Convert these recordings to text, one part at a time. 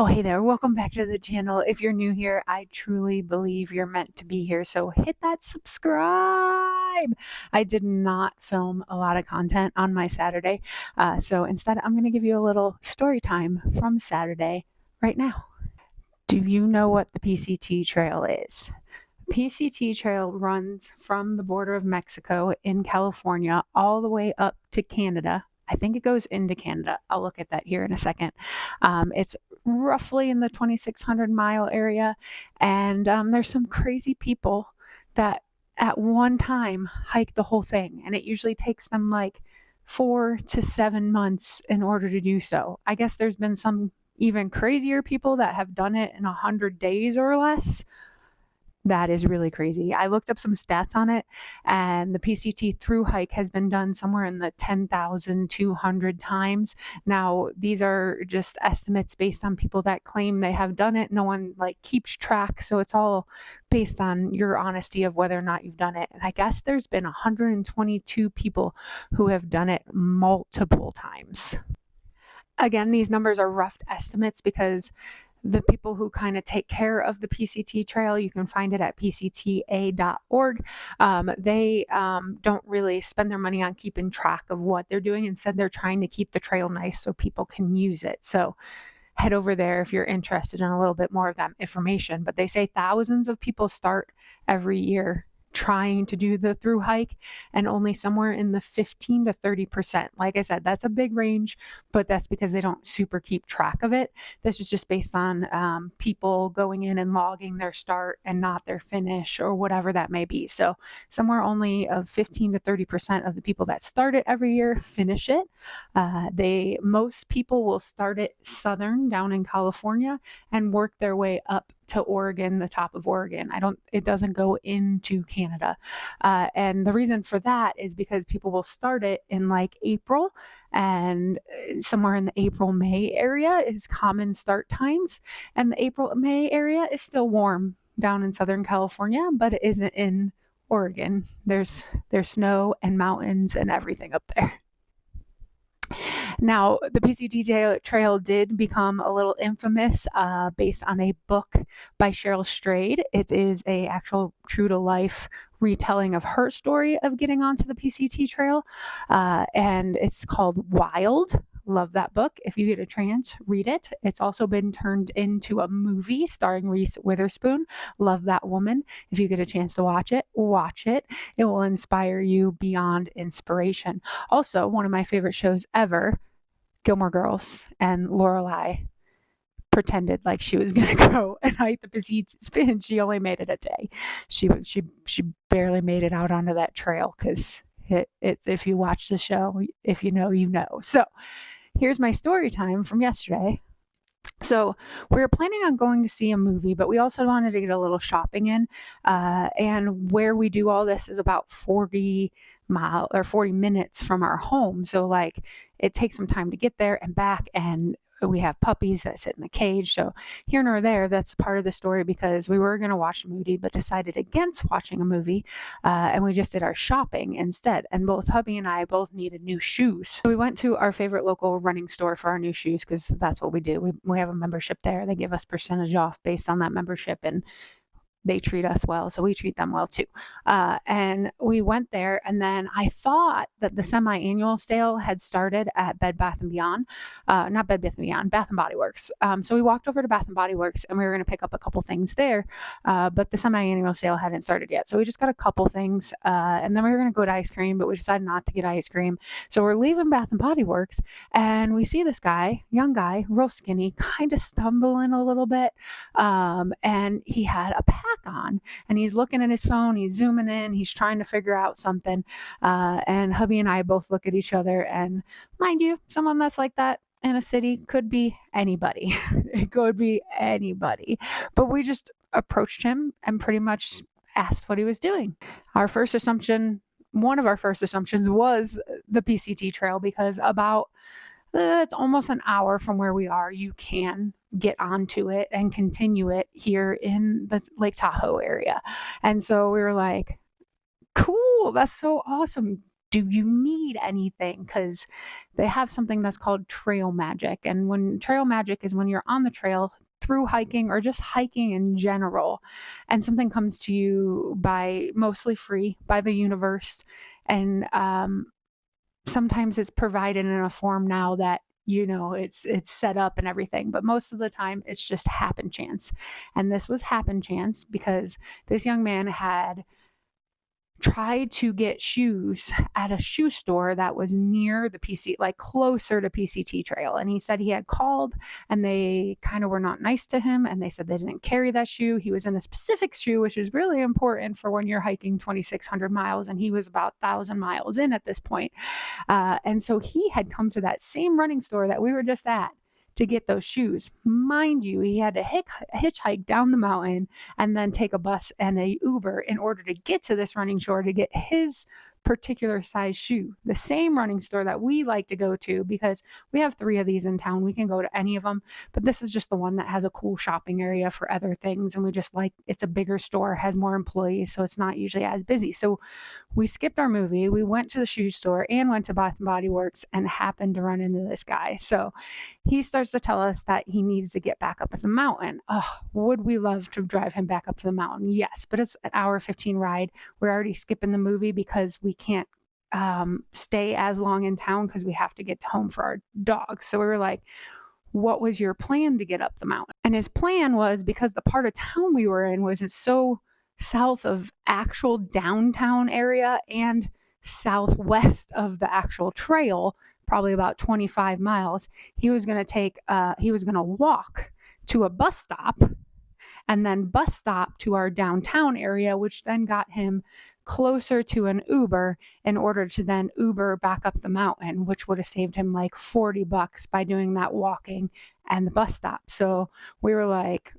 Oh, hey there. Welcome back to the channel. If you're new here, I truly believe you're meant to be here. So hit that subscribe. I did not film a lot of content on my Saturday. So instead, I'm going to give you a little story time from Saturday right now. Do you know what the PCT Trail is? PCT Trail runs from the border of Mexico in California all the way up to Canada. I think it goes into Canada. I'll look at that here in a second. It's roughly in the 2,600-mile area, and there's some crazy people that at one time hike the whole thing, and it usually takes them like 4 to 7 months in order to do so. I guess there's been some even crazier people that have done it in 100 days or less. That is really crazy. I looked up some stats on it, and the PCT Thru Hike has been done somewhere in the 10,200 times. Now, these are just estimates based on people that claim they have done it. No one keeps track, so it's all based on your honesty of whether or not you've done it. And I guess there's been 122 people who have done it multiple times. Again, these numbers are rough estimates because the people who kind of take care of the PCT Trail, you can find it at pcta.org. They don't really spend their money on keeping track of what they're doing. Instead, they're trying to keep the trail nice so people can use it. So head over there if you're interested in a little bit more of that information. But they say thousands of people start every year trying to do the thru hike, and only somewhere in the 15 to 30%. Like I said, that's a big range, but that's because they don't super keep track of it. This is just based on people going in and logging their start and not their finish or whatever that may be. So somewhere only of 15 to 30% of the people that start it every year finish it. Most people will start it southern down in California and work their way up to Oregon, the top of Oregon. It doesn't go into Canada. And the reason for that is because people will start it in April, and somewhere in the April-May area is common start times. And the April-May area is still warm down in Southern California, but it isn't in Oregon. There's snow and mountains and everything up there. Now, the PCT Trail did become a little infamous based on a book by Cheryl Strayed. It is a actual true-to-life retelling of her story of getting onto the PCT Trail, and it's called Wild. Love that book. If you get a chance, read it. It's also been turned into a movie starring Reese Witherspoon. Love that woman. If you get a chance to watch it, watch it. It will inspire you beyond inspiration. Also, one of my favorite shows ever, Gilmore Girls, and Lorelai pretended like she was gonna go and hike the PCT, and she only made it a day. She barely made it out onto that trail because it's if you watch the show, if you know, you know. So here's my story time from yesterday. So we were planning on going to see a movie, but we also wanted to get a little shopping in. And where we do all this is about 40 minutes from our home. So it takes some time to get there and back, and we have puppies that sit in the cage. So here nor there, that's part of the story, because we were going to watch a movie but decided against watching a movie, and we just did our shopping instead. And both hubby and I both needed new shoes. So we went to our favorite local running store for our new shoes, because that's what we do. We have a membership there. They give us percentage off based on that membership, and they treat us well, so we treat them well too. And we went there, and then I thought that the semi-annual sale had started at Bed Bath & Beyond. Not Bed Bath & Beyond, Bath & Body Works. So we walked over to Bath & Body Works, and we were going to pick up a couple things there, but the semi-annual sale hadn't started yet. So we just got a couple things, and then we were going to go to ice cream, but we decided not to get ice cream. So we're leaving Bath & Body Works, and we see this guy, young guy, real skinny, kind of stumbling a little bit, and he had a pack on, and he's looking at his phone, he's zooming in, he's trying to figure out something, and hubby and I both look at each other, and mind you, someone that's like that in a city could be anybody. It could be anybody, but we just approached him and pretty much asked what he was doing. One of our first assumptions was the PCT Trail, because it's almost an hour from where we are. You can get onto it and continue it here in the Lake Tahoe area. And so we were like, cool, that's so awesome. do you need anything? Because they have something that's called trail magic. And when trail magic is when you're on the trail through hiking or just hiking in general, and something comes to you by mostly free by the universe. And sometimes it's provided in a form now that it's set up and everything, but most of the time it's just happen chance. And this was happen chance because this young man had tried to get shoes at a shoe store that was near the closer to PCT trail. And he said he had called and they kind of were not nice to him. And they said they didn't carry that shoe. He was in a specific shoe, which is really important for when you're hiking 2,600 miles. And he was about 1,000 miles in at this point. And so he had come to that same running store that we were just at to get those shoes. Mind you, he had to hitchhike down the mountain and then take a bus and a Uber in order to get to this running store to get his particular size shoe. The same running store that we like to go to, because we have 3 of these in town. We can go to any of them, but this is just the one that has a cool shopping area for other things. And we just it's a bigger store, has more employees, so it's not usually as busy. So we skipped our movie. We went to the shoe store and went to Bath and Body Works and happened to run into this guy. So he starts to tell us that he needs to get back up at the mountain. Oh, would we love to drive him back up to the mountain? Yes, but it's an hour 15 ride. We're already skipping the movie because we can't stay as long in town because we have to get home for our dog. So we were like, what was your plan to get up the mountain? And his plan was, because the part of town we were in was so south of actual downtown area and southwest of the actual trail, probably about 25 miles, he was going to walk to a bus stop and then bus stop to our downtown area, which then got him closer to an Uber in order to then Uber back up the mountain, which would have saved him like $40 by doing that walking and the bus stop. So we were like,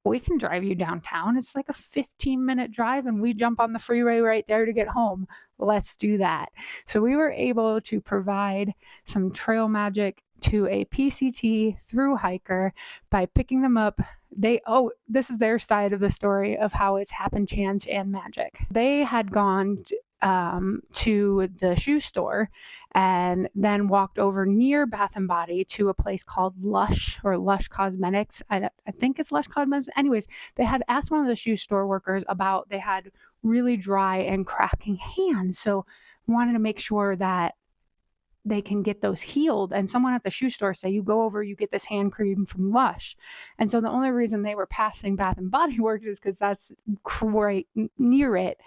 we can drive you downtown. It's like a 15-minute drive and we jump on the freeway right there to get home. Let's do that. So we were able to provide some trail magic to a PCT Thru Hiker by picking them up. This is their side of the story of how it's happened chance and magic. They had gone to the shoe store and then walked over near Bath and Body to a place called Lush Cosmetics. I think it's Lush Cosmetics. Anyways, they had asked one of the shoe store workers about, they had really dry and cracking hands. So wanted to make sure that they can get those healed. And someone at the shoe store said, you go over, you get this hand cream from Lush. And so the only reason they were passing Bath and Body Works is because that's right near it.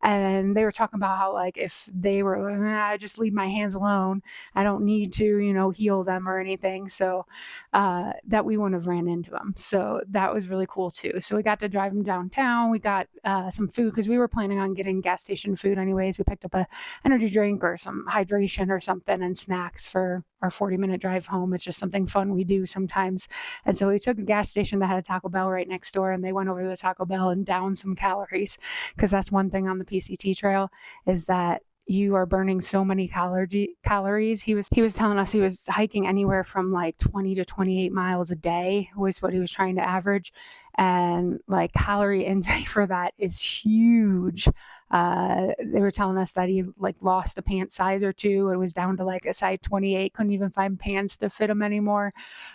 And they were talking about how, like, if they were, just leave my hands alone. I don't need to, heal them or anything. So that we wouldn't have ran into them. So that was really cool too. So we got to drive them downtown. We got some food because we were planning on getting gas station food anyways. We picked up a energy drink or some hydration or something and snacks for our 40-minute drive home. It's just something fun we do sometimes. And so we took a gas station that had a Taco Bell right next door, and they went over to the Taco Bell and downed some calories, because that's one thing on the PCT trail is that you are burning so many calories. He was telling us he was hiking anywhere from like 20 to 28 miles a day was what he was trying to average. And like calorie intake for that is huge. They were telling us that he like lost a pant size or 2 and was down to like a size 28, couldn't even find pants to fit him anymore.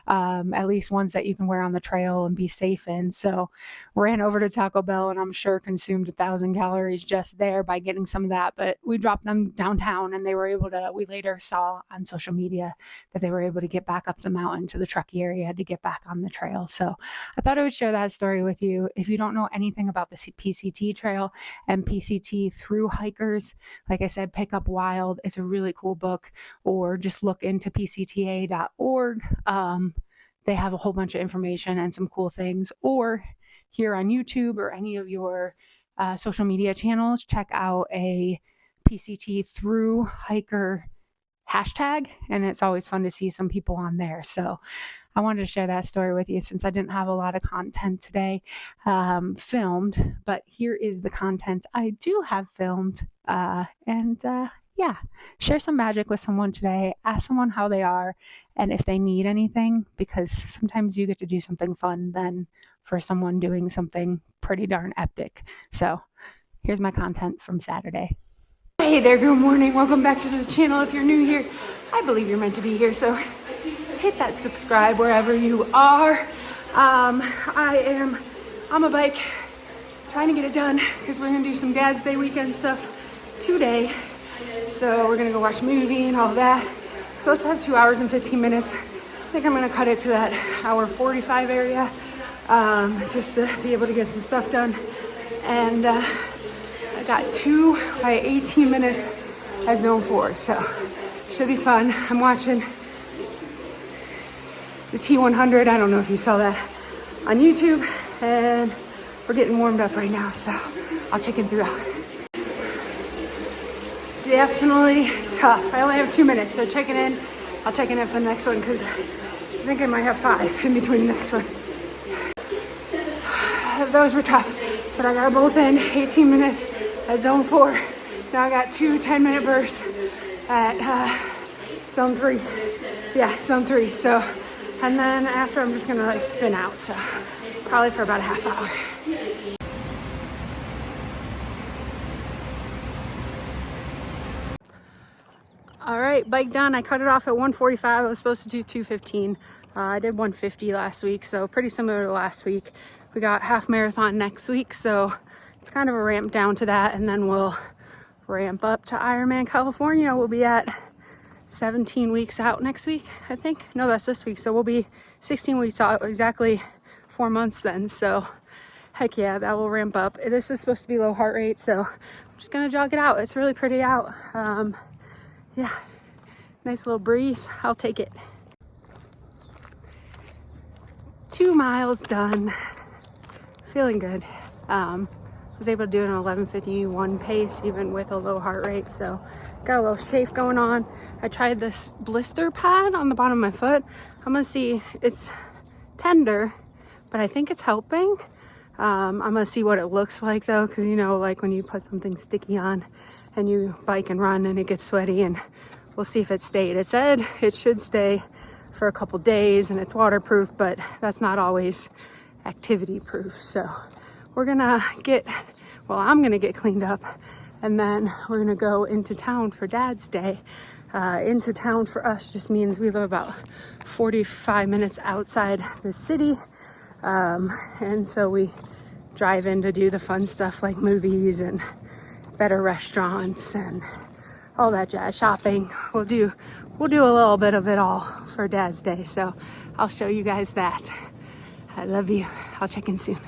At least ones that you can wear on the trail and be safe in. So ran over to Taco Bell and I'm sure consumed 1,000 calories just there by getting some of that. But we dropped them downtown and they were able to, we later saw on social media that they were able to get back up the mountain to the Truckee area to get back on the trail. So I thought I would share that story with you. If you don't know anything about the PCT trail and PCT Thru Hikers, like I said, pick up Wild. It's a really cool book, or just look into pcta.org. They have a whole bunch of information and some cool things. Or here on YouTube or any of your social media channels, check out a PCT Thru Hiker hashtag, and it's always fun to see some people on there. So I wanted to share that story with you since I didn't have a lot of content today filmed, but here is the content I do have filmed. Yeah, share some magic with someone today. Ask someone how they are and if they need anything, because sometimes you get to do something fun than for someone doing something pretty darn epic. So here's my content from Saturday. Hey there, good morning. Welcome back to the channel. If you're new here, I believe you're meant to be here, so hit that subscribe wherever you are. I am on my bike trying to get it done because we're gonna do some Dad's Day weekend stuff today. So we're gonna go watch a movie and all that. It's supposed to have 2 hours and 15 minutes. I think I'm gonna cut it to that hour 45 area, just to be able to get some stuff done. And I got 2 by 18 minutes at zone 4, so should be fun. I'm watching the T100. I don't know if you saw that on YouTube, and we're getting warmed up right now, so I'll check in throughout. Definitely tough. I only have 2 minutes, so checking in. I'll check in after the next one because I think I might have 5 in between the next one. Those were tough, but I got both in 18 minutes at zone 4. Now I got 2 10-minute bursts at zone 3. Yeah, zone 3. So, and then after I'm just gonna like spin out. So probably for about a half hour. All right, bike done. I cut it off at 145. I was supposed to do 215. I did 150 last week, so pretty similar to last week. We got half marathon next week, so it's kind of a ramp down to that, and then we'll ramp up to Ironman California. We'll be at 17 weeks out next week, I think. No, that's this week, so we'll be 16 weeks out, exactly 4 months then. So heck yeah, that will ramp up. This is supposed to be low heart rate, so I'm just gonna jog it out. It's really pretty out. Yeah, nice little breeze. I'll take it. 2 miles done. Feeling good. Was able to do an 11:51 pace even with a low heart rate, so got a little chafe going on. I tried this blister pad on the bottom of my foot. I'm gonna see, it's tender, but I think it's helping. I'm gonna see what it looks like though, because you know, like when you put something sticky on and you bike and run and it gets sweaty, and we'll see if it stayed. It said it should stay for a couple days and it's waterproof, but that's not always activity proof. So we're gonna get, well, I'm gonna get cleaned up, and then we're gonna go into town for Dad's Day. Into town for us just means we live about 45 minutes outside the city, and so we drive in to do the fun stuff like movies and better restaurants and all that jazz. Shopping. We'll do a little bit of it all for Dad's Day, so I'll show you guys that. I love you. I'll check in soon.